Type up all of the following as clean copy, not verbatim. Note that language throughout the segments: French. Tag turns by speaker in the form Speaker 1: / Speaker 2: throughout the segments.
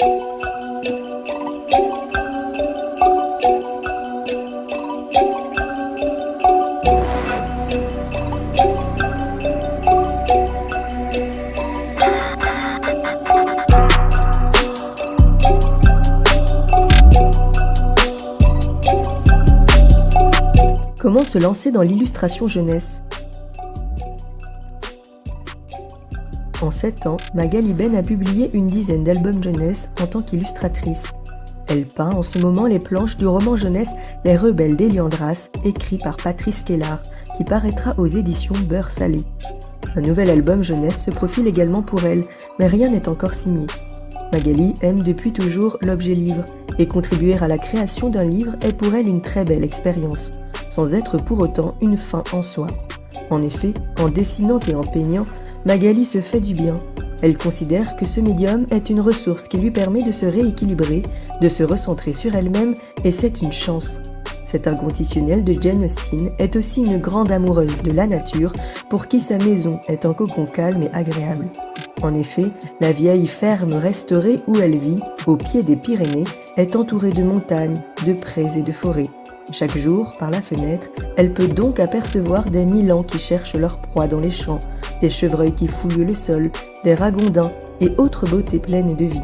Speaker 1: Comment se lancer dans l'illustration jeunesse? En 7 ans, Magali Ben a publié une dizaine d'albums jeunesse en tant qu'illustratrice. Elle peint en ce moment les planches du roman jeunesse Les Rebelles d'Eliandras, écrit par Patrice Kellar, qui paraîtra aux éditions Beurre Salé. Un nouvel album jeunesse se profile également pour elle, mais rien n'est encore signé. Magali aime depuis toujours l'objet livre, et contribuer à la création d'un livre est pour elle une très belle expérience, sans être pour autant une fin en soi. En effet, en dessinant et en peignant, Magali se fait du bien. Elle considère que ce médium est une ressource qui lui permet de se rééquilibrer, de se recentrer sur elle-même, et c'est une chance. Cette inconditionnelle de Jane Austen est aussi une grande amoureuse de la nature pour qui sa maison est un cocon calme et agréable. En effet, la vieille ferme restaurée où elle vit, au pied des Pyrénées, est entourée de montagnes, de prés et de forêts. Chaque jour, par la fenêtre, elle peut donc apercevoir des milans qui cherchent leur proie dans les champs, des chevreuils qui fouillent le sol, des ragondins et autres beautés pleines de vie.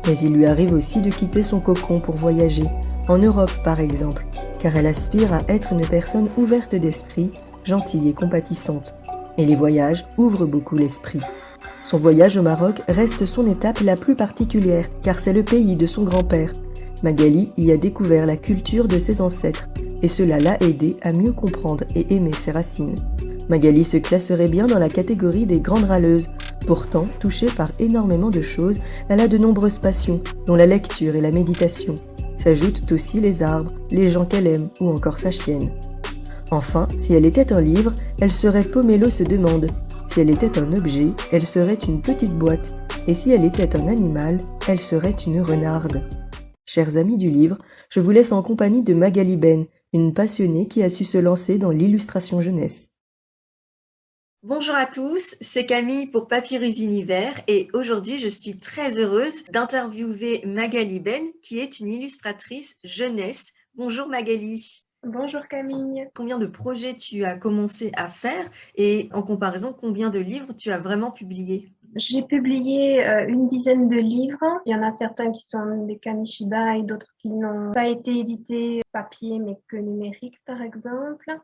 Speaker 1: Mais il lui arrive aussi de quitter son cocon pour voyager, en Europe par exemple, car elle aspire à être une personne ouverte d'esprit, gentille et compatissante. Et les voyages ouvrent beaucoup l'esprit. Son voyage au Maroc reste son étape la plus particulière, car c'est le pays de son grand-père. Magali y a découvert la culture de ses ancêtres, et cela l'a aidé à mieux comprendre et aimer ses racines. Magali se classerait bien dans la catégorie des grandes râleuses. Pourtant, touchée par énormément de choses, elle a de nombreuses passions, dont la lecture et la méditation. S'ajoutent aussi les arbres, les gens qu'elle aime ou encore sa chienne. Enfin, si elle était un livre, elle serait Pomelo se demande. Si elle était un objet, elle serait une petite boîte. Et si elle était un animal, elle serait une renarde. Chers amis du livre, je vous laisse en compagnie de Magali Ben, une passionnée qui a su se lancer dans l'illustration jeunesse.
Speaker 2: Bonjour à tous, c'est Camille pour Papyrus Univers et aujourd'hui je suis très heureuse d'interviewer Magali Ben qui est une illustratrice jeunesse. Bonjour Magali.
Speaker 3: Bonjour Camille.
Speaker 2: Combien de projets tu as commencé à faire et en comparaison combien de livres tu as vraiment publié?
Speaker 3: J'ai publié une dizaine de livres. Il y en a certains qui sont des Kamishiba et d'autres qui n'ont pas été édités papier mais que numérique par exemple.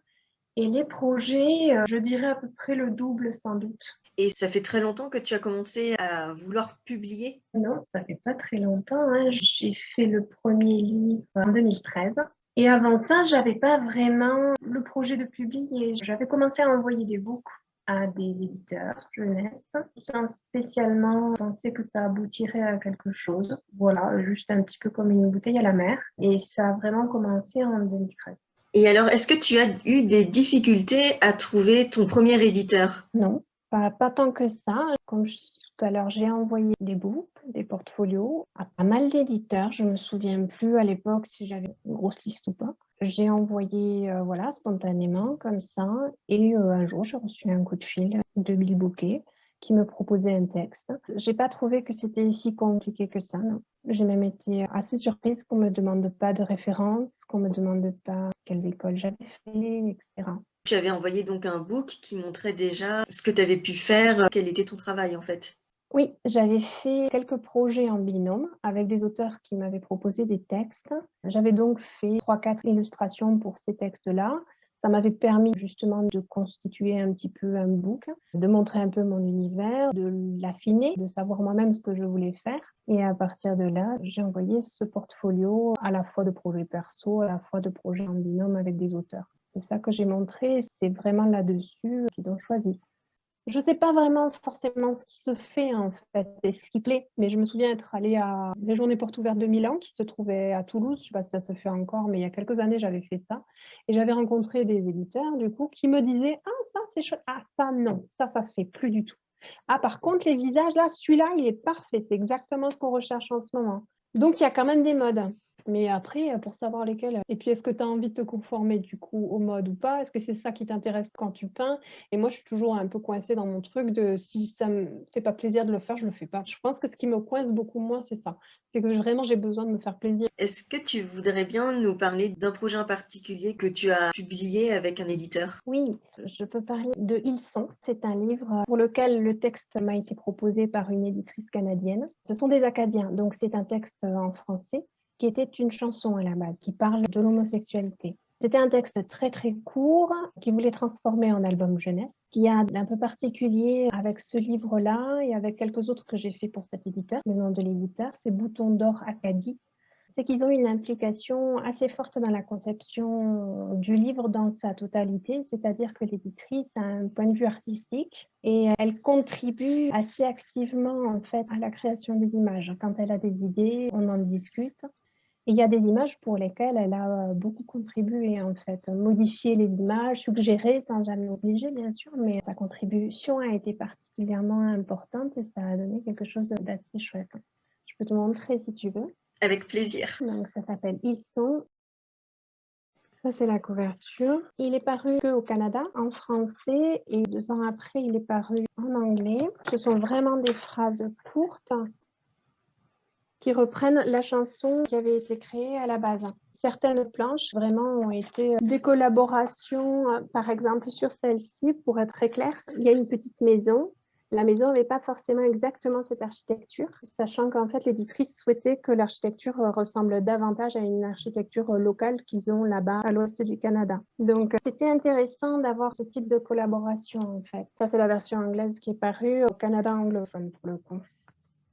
Speaker 3: Et les projets, je dirais à peu près le double sans doute.
Speaker 2: Et ça fait très longtemps que tu as commencé à vouloir publier?
Speaker 3: Non, ça fait pas très longtemps, hein. J'ai fait le premier livre en 2013. Et avant ça, j'avais pas vraiment le projet de publier. J'avais commencé à envoyer des books à des éditeurs jeunesse, sans spécialement penser que ça aboutirait à quelque chose. Voilà, juste un petit peu comme une bouteille à la mer. Et ça a vraiment commencé en 2013.
Speaker 2: Et alors, est-ce que tu as eu des difficultés à trouver ton premier éditeur?
Speaker 3: Non, pas tant que ça. Comme je disais tout à l'heure, j'ai envoyé des books, des portfolios à pas mal d'éditeurs. Je me souviens plus à l'époque si j'avais une grosse liste ou pas. J'ai envoyé voilà, spontanément comme ça. Et un jour, j'ai reçu un coup de fil de Bill Bouquet qui me proposait un texte. J'ai pas trouvé que c'était si compliqué que ça, non. J'ai même été assez surprise qu'on me demande pas de référence, qu'on me demande pas quelles écoles j'avais fait, etc.
Speaker 2: Tu avais envoyé donc un book qui montrait déjà ce que tu avais pu faire, quel était ton travail en fait.
Speaker 3: Oui, j'avais fait quelques projets en binôme avec des auteurs qui m'avaient proposé des textes. J'avais donc fait 3-4 illustrations pour ces textes-là. Ça m'avait permis justement de constituer un petit peu un book, de montrer un peu mon univers, de l'affiner, de savoir moi-même ce que je voulais faire. Et à partir de là, j'ai envoyé ce portfolio à la fois de projets perso, à la fois de projets en binôme avec des auteurs. C'est ça que j'ai montré, c'est vraiment là-dessus qu'ils ont choisi. Je sais pas vraiment forcément ce qui se fait en fait et ce qui plaît, mais je me souviens être allée à les Journées Portes Ouvertes de Milan qui se trouvaient à Toulouse. Je sais pas si ça se fait encore, mais il y a quelques années, j'avais fait ça et j'avais rencontré des éditeurs du coup qui me disaient: «Ah ça c'est chouette, ah ça non, ça se fait plus du tout. Ah par contre les visages là, celui-là il est parfait, c'est exactement ce qu'on recherche en ce moment». Donc il y a quand même des modes. Mais après, pour savoir lesquels, et puis est-ce que tu as envie de te conformer du coup au mode ou pas? Est-ce que c'est ça qui t'intéresse quand tu peins? Et moi, je suis toujours un peu coincée dans mon truc de si ça me fait pas plaisir de le faire, je le fais pas. Je pense que ce qui me coince beaucoup moins, c'est ça. C'est que vraiment j'ai besoin de me faire plaisir.
Speaker 2: Est-ce que tu voudrais bien nous parler d'un projet en particulier que tu as publié avec un éditeur?
Speaker 3: Oui, je peux parler de Ils sont. C'est un livre pour lequel le texte m'a été proposé par une éditrice canadienne. Ce sont des Acadiens, donc c'est un texte en français qui était une chanson à la base, qui parle de l'homosexualité. C'était un texte très très court qui voulait transformer en album jeunesse. Ce qu'il y a d'un peu particulier avec ce livre-là et avec quelques autres que j'ai fait pour cet éditeur, le nom de l'éditeur, c'est Bouton d'or Acadie. C'est qu'ils ont une implication assez forte dans la conception du livre dans sa totalité, c'est-à-dire que l'éditrice a un point de vue artistique et elle contribue assez activement en fait à la création des images. Quand elle a des idées, on en discute. Et il y a des images pour lesquelles elle a beaucoup contribué en fait, modifier les images, suggérer sans jamais obliger bien sûr, mais sa contribution a été particulièrement importante et ça a donné quelque chose d'assez chouette. Je peux te montrer si tu veux.
Speaker 2: Avec plaisir.
Speaker 3: Donc ça s'appelle Ils sont. Ça, c'est la couverture. Il est paru qu'au Canada, en français, et 2 ans après, il est paru en anglais. Ce sont vraiment des phrases courtes qui reprennent la chanson qui avait été créée à la base. Certaines planches, vraiment, ont été des collaborations. Par exemple, sur celle-ci, pour être très clair, il y a une petite maison. La maison n'avait pas forcément exactement cette architecture, sachant qu'en fait, l'éditrice souhaitait que l'architecture ressemble davantage à une architecture locale qu'ils ont là-bas à l'ouest du Canada. Donc, c'était intéressant d'avoir ce type de collaboration, en fait. Ça, c'est la version anglaise qui est parue au Canada anglophone, pour le coup.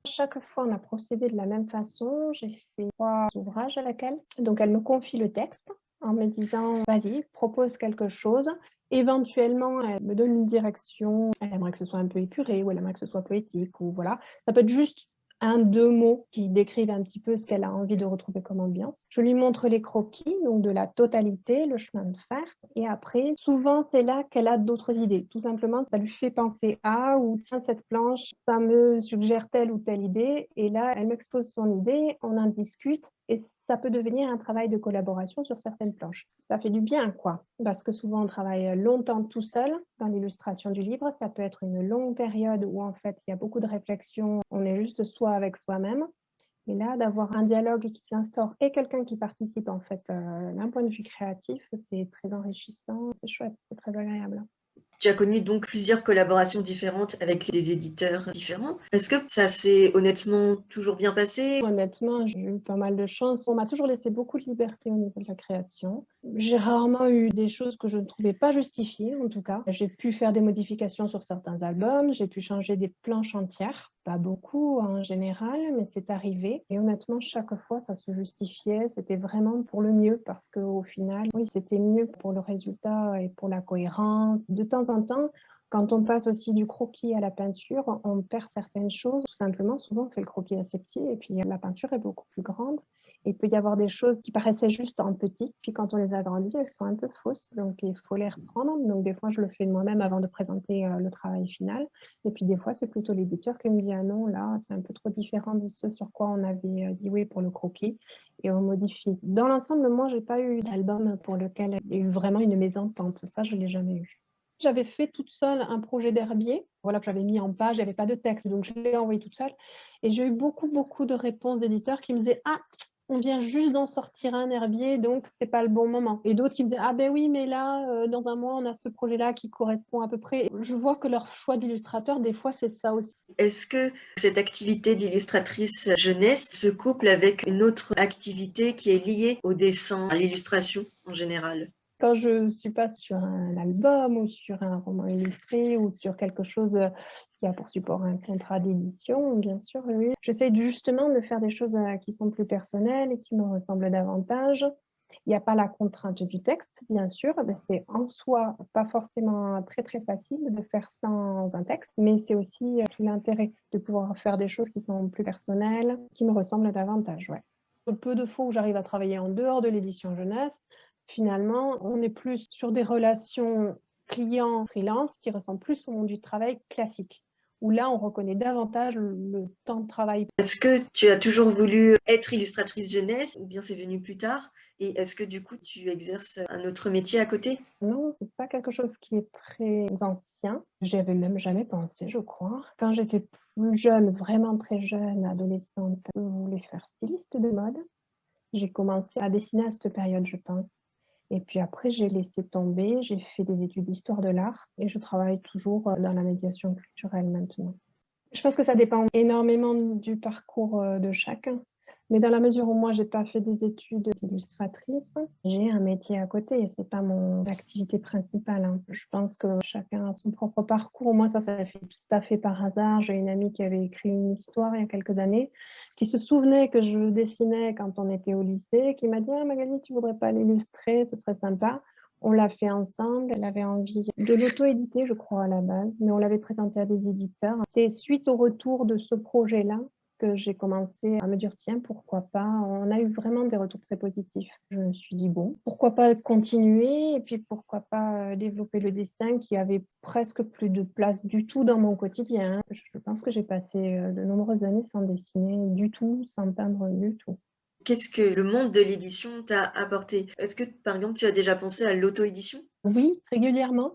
Speaker 3: Chaque fois, on a procédé de la même façon. J'ai fait 3 ouvrages avec elle. Donc, elle me confie le texte en me disant, vas-y, propose quelque chose. Éventuellement, elle me donne une direction. Elle aimerait que ce soit un peu épuré ou elle aimerait que ce soit poétique ou voilà. Ça peut être juste 1, 2 mots qui décrivent un petit peu ce qu'elle a envie de retrouver comme ambiance. Je lui montre les croquis, donc de la totalité, le chemin de fer. Et après, souvent, c'est là qu'elle a d'autres idées. Tout simplement, ça lui fait penser à ou tiens, cette planche, ça me suggère telle ou telle idée. Et là, elle m'expose son idée, on en discute et ça peut devenir un travail de collaboration sur certaines planches. Ça fait du bien, quoi, parce que souvent, on travaille longtemps tout seul dans l'illustration du livre. Ça peut être une longue période où, en fait, il y a beaucoup de réflexion. On est juste soi avec soi-même. Et là, d'avoir un dialogue qui s'instaure et quelqu'un qui participe, en fait, d'un point de vue créatif, c'est très enrichissant, c'est chouette, c'est très agréable.
Speaker 2: Tu as connu donc plusieurs collaborations différentes avec des éditeurs différents. Est-ce que ça s'est honnêtement toujours bien passé?
Speaker 3: Honnêtement, j'ai eu pas mal de chance. On m'a toujours laissé beaucoup de liberté au niveau de la création. J'ai rarement eu des choses que je ne trouvais pas justifiées, en tout cas. J'ai pu faire des modifications sur certains albums, j'ai pu changer des planches entières. Pas beaucoup en général, mais c'est arrivé. Et honnêtement, chaque fois, ça se justifiait. C'était vraiment pour le mieux parce qu'au final, oui, c'était mieux pour le résultat et pour la cohérence. De temps en temps, quand on passe aussi du croquis à la peinture, on perd certaines choses. Tout simplement, souvent, on fait le croquis assez petit et puis la peinture est beaucoup plus grande. Et il peut y avoir des choses qui paraissaient juste en petit, puis quand on les agrandit, elles sont un peu fausses, donc il faut les reprendre. Donc des fois, je le fais moi-même avant de présenter le travail final. Et puis des fois, c'est plutôt l'éditeur qui me dit « Ah non, là, c'est un peu trop différent de ce sur quoi on avait dit oui pour le croquis » et on modifie. Dans l'ensemble, moi, j'ai pas eu d'album pour lequel il y a eu vraiment une mésentente. Ça, je l'ai jamais eu. J'avais fait toute seule un projet d'herbier, voilà, que j'avais mis en page, il n'y avait pas de texte, donc je l'ai envoyé toute seule. Et j'ai eu beaucoup de réponses d'éditeurs qui me disaient « Ah, on vient juste d'en sortir un herbier, donc c'est pas le bon moment. » Et d'autres qui me disaient « Ah ben oui, mais là, dans un mois, on a ce projet-là qui correspond à peu près. » Je vois que leur choix d'illustrateur, des fois, c'est ça aussi.
Speaker 2: Est-ce que cette activité d'illustratrice jeunesse se couple avec une autre activité qui est liée au dessin, à l'illustration en général?
Speaker 3: Quand je ne suis pas sur un album ou sur un roman illustré ou sur quelque chose qui a pour support un contrat d'édition, bien sûr, oui. J'essaie justement de faire des choses qui sont plus personnelles et qui me ressemblent davantage. Il n'y a pas la contrainte du texte, bien sûr. C'est en soi pas forcément très facile de faire sans un texte, mais c'est aussi tout l'intérêt de pouvoir faire des choses qui sont plus personnelles, qui me ressemblent davantage. Ouais. Le peu de fois où j'arrive à travailler en dehors de l'édition jeunesse, finalement, on est plus sur des relations clients-freelance qui ressemblent plus au monde du travail classique. où là, on reconnaît davantage le temps de travail.
Speaker 2: Est-ce que tu as toujours voulu être illustratrice jeunesse ou bien c'est venu plus tard? Et est-ce que du coup tu exerces un autre métier à côté?
Speaker 3: Non, c'est pas quelque chose qui est très ancien. J'y avais même jamais pensé, je crois. Quand j'étais plus jeune, vraiment très jeune, adolescente, je voulais faire styliste de mode. J'ai commencé à dessiner à cette période, je pense. Et puis après, j'ai laissé tomber, j'ai fait des études d'histoire de l'art et je travaille toujours dans la médiation culturelle maintenant. Je pense que ça dépend énormément du parcours de chacun. Mais dans la mesure où moi, j'ai pas fait des études d'illustratrice, j'ai un métier à côté et c'est pas mon activité principale, hein. Je pense que chacun a son propre parcours. Moi, ça s'est fait tout à fait par hasard. J'ai une amie qui avait écrit une histoire il y a quelques années, qui se souvenait que je dessinais quand on était au lycée, qui m'a dit: «Ah Magali, tu voudrais pas l'illustrer, ce serait sympa». On l'a fait ensemble. Elle avait envie de l'auto-éditer, je crois, à la base, mais on l'avait présenté à des éditeurs. C'est suite au retour de ce projet-là que j'ai commencé à me dire: «Tiens, pourquoi pas?» On a eu vraiment des retours très positifs. Je me suis dit: «Bon, pourquoi pas continuer et puis pourquoi pas, développer le dessin qui avait presque plus de place du tout dans mon quotidien», hein. Je pense que j'ai passé, de nombreuses années sans dessiner du tout, sans peindre du tout.
Speaker 2: Qu'est-ce que le monde de l'édition t'a apporté? Est-ce que par exemple tu as déjà pensé à l'auto-édition?
Speaker 3: Oui, régulièrement.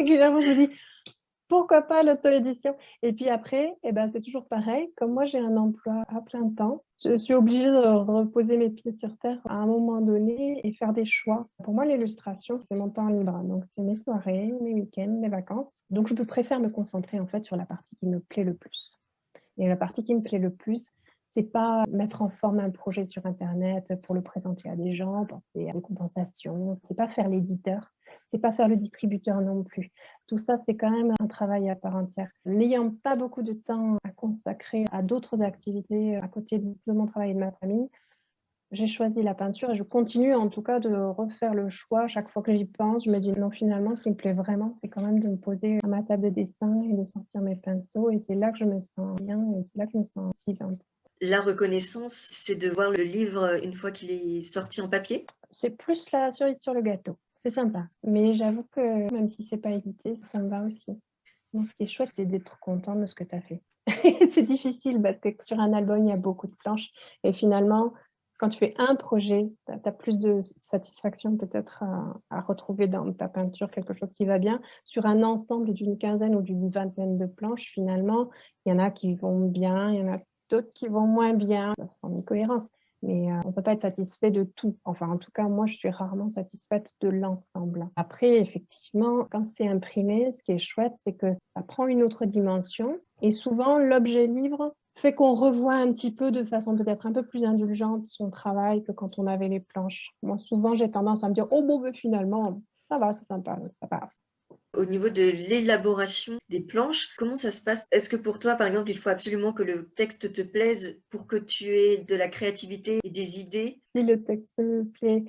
Speaker 3: Régulièrement, je me dis: «Pourquoi pas l'auto-édition?» Et puis après, eh ben, c'est toujours pareil, comme moi j'ai un emploi à plein temps, je suis obligée de reposer mes pieds sur terre à un moment donné et faire des choix. Pour moi, l'illustration, c'est mon temps libre, donc c'est mes soirées, mes week-ends, mes vacances. Donc je préfère me concentrer en fait sur la partie qui me plaît le plus. Et la partie qui me plaît le plus, c'est pas mettre en forme un projet sur internet pour le présenter à des gens, penser à des compensations, c'est pas faire l'éditeur, c'est pas faire le distributeur non plus. Tout ça, c'est quand même un travail à part entière. N'ayant pas beaucoup de temps à consacrer à d'autres activités à côté de mon travail et de ma famille, j'ai choisi la peinture et je continue en tout cas de refaire le choix. Chaque fois que j'y pense, je me dis: «Non, finalement, ce qui me plaît vraiment, c'est quand même de me poser à ma table de dessin et de sortir mes pinceaux» et c'est là que je me sens bien et c'est là que je me sens vivante.
Speaker 2: La reconnaissance, c'est de voir le livre une fois qu'il est sorti en papier?
Speaker 3: C'est plus la cerise sur le gâteau. C'est sympa, mais j'avoue que même si c'est pas édité, ça me va aussi. Non, ce qui est chouette, c'est d'être content de ce que tu as fait. C'est difficile parce que sur un album, il y a beaucoup de planches et finalement, quand tu fais un projet, tu as plus de satisfaction peut-être à retrouver dans ta peinture quelque chose qui va bien. Sur un ensemble d'une quinzaine ou d'une vingtaine de planches, finalement, il y en a qui vont bien, il y en a d'autres qui vont moins bien. Ça forme une cohérence, mais on peut pas être satisfait de tout. Enfin, en tout cas, moi, je suis rarement satisfaite de l'ensemble. Après, effectivement, quand c'est imprimé, ce qui est chouette, c'est que ça prend une autre dimension et souvent, l'objet livre fait qu'on revoit un petit peu de façon peut-être un peu plus indulgente son travail que quand on avait les planches. Moi, souvent, j'ai tendance à me dire: «Oh bon, ben, finalement, ça va, c'est sympa, ça passe».
Speaker 2: Au niveau de l'élaboration des planches, comment ça se passe? Est-ce que pour toi, par exemple, il faut absolument que le texte te plaise pour que tu aies de la créativité et des idées?
Speaker 3: Si le texte me plaît,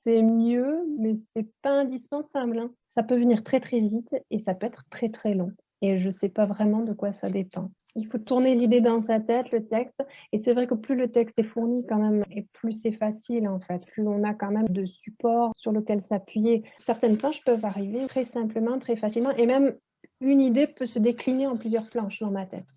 Speaker 3: c'est mieux, mais c'est pas indispensable, hein. Ça peut venir très, très vite et ça peut être très, très long et je sais pas vraiment de quoi ça dépend. Il faut tourner l'idée dans sa tête, le texte et c'est vrai que plus le texte est fourni quand même et plus c'est facile, en fait, plus on a quand même de supports sur lequel s'appuyer. Certaines planches peuvent arriver très simplement, très facilement et même une idée peut se décliner en plusieurs planches dans ma tête.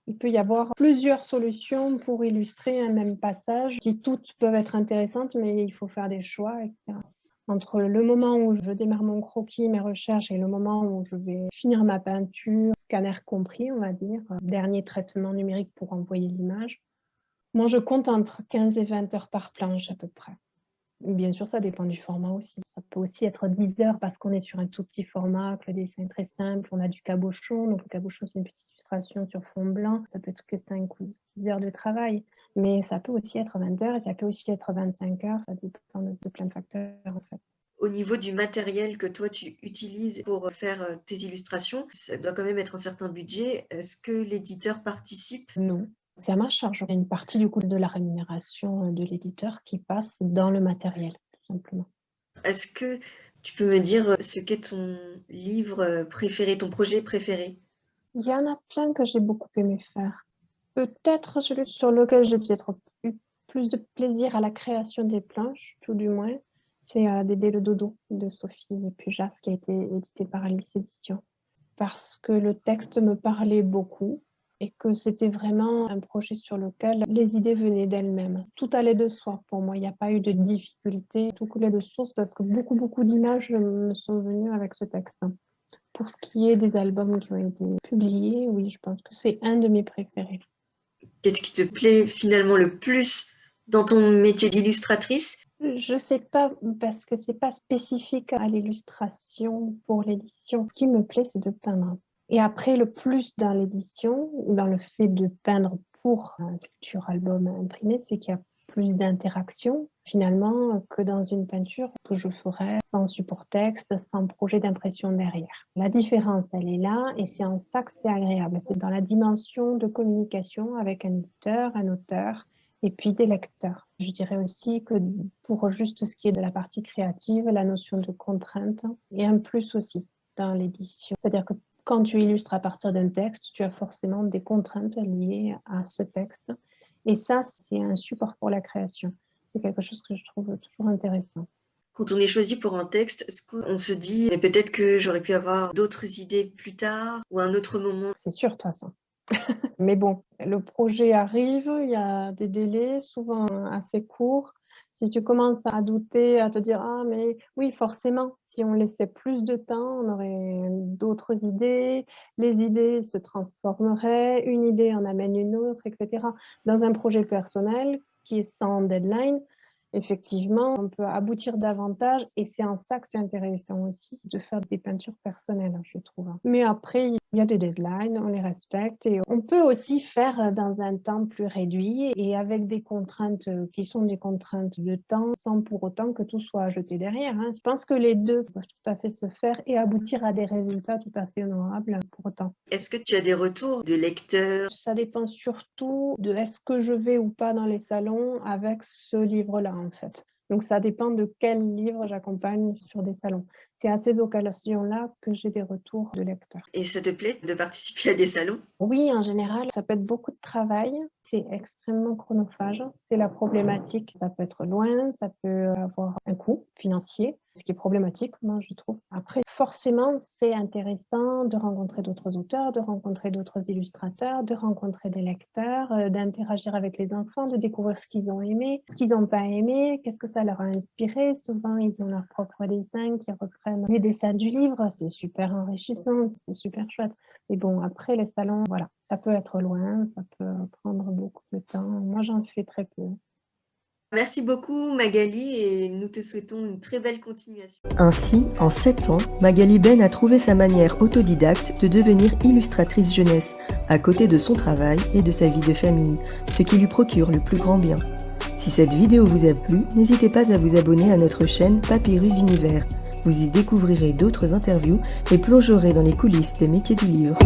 Speaker 3: Il peut y avoir plusieurs solutions pour illustrer un même passage qui toutes peuvent être intéressantes, mais il faut faire des choix et cetera. Entre le moment où je démarre mon croquis, mes recherches et le moment où je vais finir ma peinture, scanner compris, on va dire, dernier traitement numérique pour envoyer l'image, moi je compte entre 15 et 20 heures par planche à peu près. Bien sûr, ça dépend du format aussi. Ça peut aussi être 10 heures parce qu'on est sur un tout petit format, que le dessin est très simple, on a du cabochon. Donc le cabochon, c'est une petite illustration sur fond blanc. Ça peut être que 5 ou 6 heures de travail. Mais ça peut aussi être 20 heures et ça peut aussi être 25 heures. Ça dépend de plein de facteurs, en fait.
Speaker 2: Au niveau du matériel que toi tu utilises pour faire, tes illustrations, ça doit quand même être un certain budget. Est-ce que l'éditeur participe?
Speaker 3: Non, c'est à ma charge. Il y a une partie du coût de la rémunération de l'éditeur qui passe dans le matériel, tout simplement.
Speaker 2: Est-ce que tu peux me dire, ce qu'est ton livre, préféré, ton projet préféré?
Speaker 3: Il y en a plein que j'ai beaucoup aimé faire. Peut-être celui sur lequel j'ai peut-être eu plus de plaisir à la création des planches, tout du moins, c'est Dédé le dodo de Sophie Pujas qui a été édité par Alice Éditions. parce que le texte me parlait beaucoup et que c'était vraiment un projet sur lequel les idées venaient d'elles-mêmes. Tout allait de soi pour moi, il n'y a pas eu de difficulté, tout coulait de source parce que beaucoup d'images me sont venues avec ce texte. Pour ce qui est des albums qui ont été publiés, oui, je pense que c'est un de mes préférés.
Speaker 2: Qu'est-ce qui te plaît finalement le plus dans ton métier d'illustratrice?
Speaker 3: Je sais pas, parce que c'est pas spécifique à l'illustration pour l'édition. Ce qui me plaît, c'est de peindre. Et après, le plus dans l'édition, ou dans le fait de peindre pour un futur album imprimé, c'est qu'il y a plus d'interaction finalement que dans une peinture que je ferais sans support texte, sans projet d'impression derrière. La différence, elle est là et c'est en ça que c'est agréable. C'est dans la dimension de communication avec un éditeur, un auteur et puis des lecteurs. Je dirais aussi que pour juste ce qui est de la partie créative, la notion de contrainte est un plus aussi dans l'édition. C'est-à-dire que quand tu illustres à partir d'un texte, tu as forcément des contraintes liées à ce texte. Et ça, c'est un support pour la création. C'est quelque chose que je trouve toujours intéressant.
Speaker 2: Quand on est choisi pour un texte, est-ce qu'on se dit mais peut-être que j'aurais pu avoir d'autres idées plus tard ou à un autre moment?
Speaker 3: C'est sûr, de toute façon. Mais bon, le projet arrive, il y a des délais, souvent assez courts. Si tu commences à douter, à te dire: «Ah mais oui, forcément, si on laissait plus de temps, on aurait d'autres idées, les idées se transformeraient, une idée en amène une autre» et cetera. Dans un projet personnel qui est sans deadline, effectivement, on peut aboutir davantage et c'est en ça que c'est intéressant aussi de faire des peintures personnelles, je trouve. Mais après, il y a des deadlines, on les respecte et on peut aussi faire dans un temps plus réduit et avec des contraintes qui sont des contraintes de temps sans pour autant que tout soit jeté derrière. Je pense que les deux peuvent tout à fait se faire et aboutir à des résultats tout à fait honorables pour autant.
Speaker 2: Est-ce que tu as des retours de lecteurs?
Speaker 3: Ça dépend surtout de est-ce que je vais ou pas dans les salons avec ce livre-là, en fait. Donc ça dépend de quel livre j'accompagne sur des salons. C'est à ces occasions-là que j'ai des retours de lecteurs.
Speaker 2: Et ça te plaît de participer à des salons?
Speaker 3: Oui, en général, ça peut être beaucoup de travail. C'est extrêmement chronophage. C'est la problématique. Ça peut être loin, ça peut avoir un coût financier, ce qui est problématique, moi, je trouve. Après, forcément, c'est intéressant de rencontrer d'autres auteurs, de rencontrer d'autres illustrateurs, de rencontrer des lecteurs, d'interagir avec les enfants, de découvrir ce qu'ils ont aimé, ce qu'ils n'ont pas aimé, qu'est-ce que ça leur a inspiré. Souvent, ils ont leur propre dessin qui reprennent les dessins du livre. C'est super enrichissant, c'est super chouette. Et bon, après, les salons, voilà, ça peut être loin, ça peut prendre beaucoup de temps. Moi, j'en fais très peu.
Speaker 2: Merci beaucoup Magali et nous te souhaitons une très belle continuation.
Speaker 1: Ainsi, en 7 ans, Magali Ben a trouvé sa manière autodidacte de devenir illustratrice jeunesse, à côté de son travail et de sa vie de famille, ce qui lui procure le plus grand bien. Si cette vidéo vous a plu, n'hésitez pas à vous abonner à notre chaîne Papyrus Univers. Vous y découvrirez d'autres interviews et plongerez dans les coulisses des métiers du livre.